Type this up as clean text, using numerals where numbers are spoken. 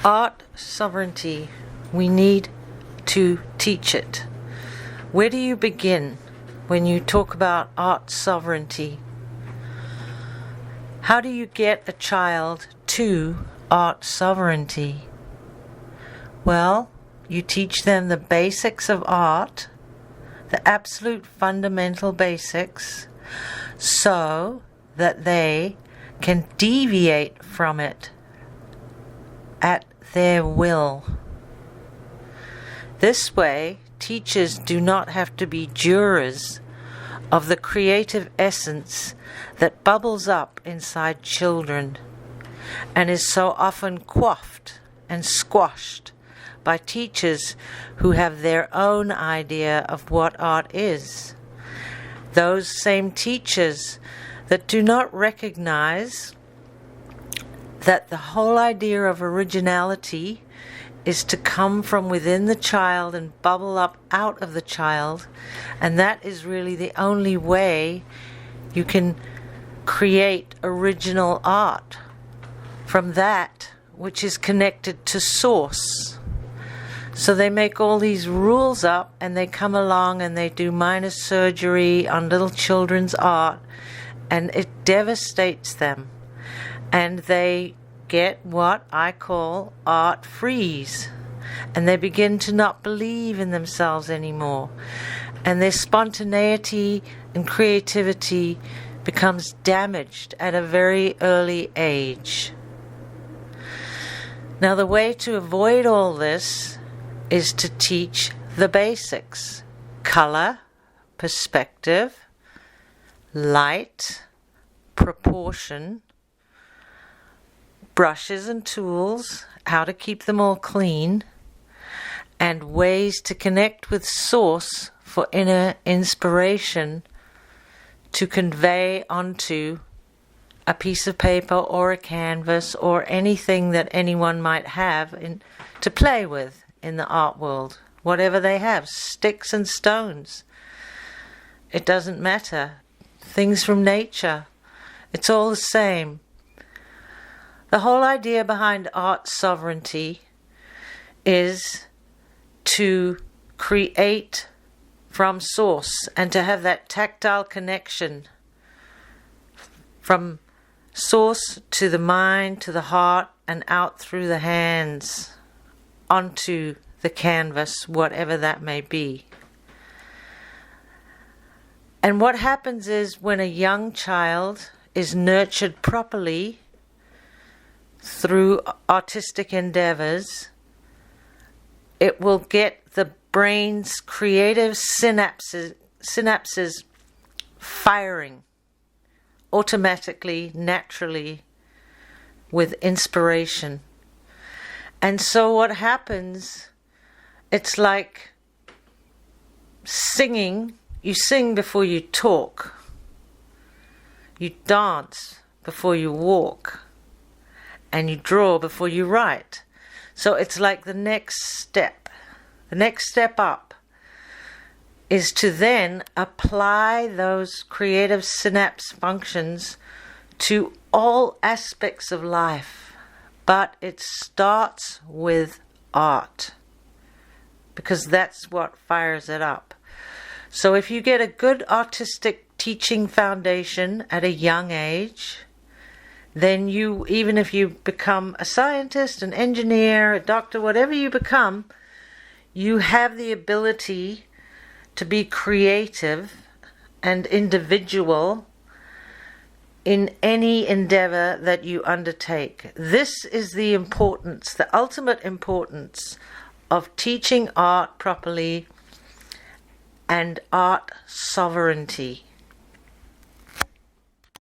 Art sovereignty, we need to teach it. Where do you begin when you talk about art sovereignty? How do you get a child to art sovereignty? Well, you teach them the basics of art, the absolute fundamental basics, so that they can deviate from it at their will. This way, teachers do not have to be jurors of the creative essence that bubbles up inside children and is so often quaffed and squashed by teachers who have their own idea of what art is. Those same teachers that do not recognize that the whole idea of originality is to come from within the child and bubble up out of the child, and that is really the only way you can create original art, from that which is connected to source. So they make all these rules up and they come along and they do minor surgery on little children's art, and it devastates them. And they get what I call art freeze. And they begin to not believe in themselves anymore. And their spontaneity and creativity becomes damaged at a very early age. Now, the way to avoid all this is to teach the basics: color, perspective, light, proportion, brushes and tools, how to keep them all clean, and ways to connect with source for inner inspiration to convey onto a piece of paper or a canvas or anything that anyone might have to play with in the art world. Whatever they have, sticks and stones. It doesn't matter. Things from nature. It's all the same. The whole idea behind art sovereignty is to create from source and to have that tactile connection from source to the mind, to the heart, and out through the hands onto the canvas, whatever that may be. And what happens is, when a young child is nurtured properly through artistic endeavors, it will get the brain's creative synapses firing automatically, naturally, with inspiration. And so what happens, it's like singing. You sing before you talk. You dance before you walk. And you draw before you write. So it's like the next step. The next step up is to then apply those creative synapse functions to all aspects of life. But it starts with art, because that's what fires it up. So if you get a good artistic teaching foundation at a young age, then you, even if you become a scientist, an engineer, a doctor, whatever you become, you have the ability to be creative and individual in any endeavor that you undertake. This is the importance, the ultimate importance of teaching art properly and art sovereignty.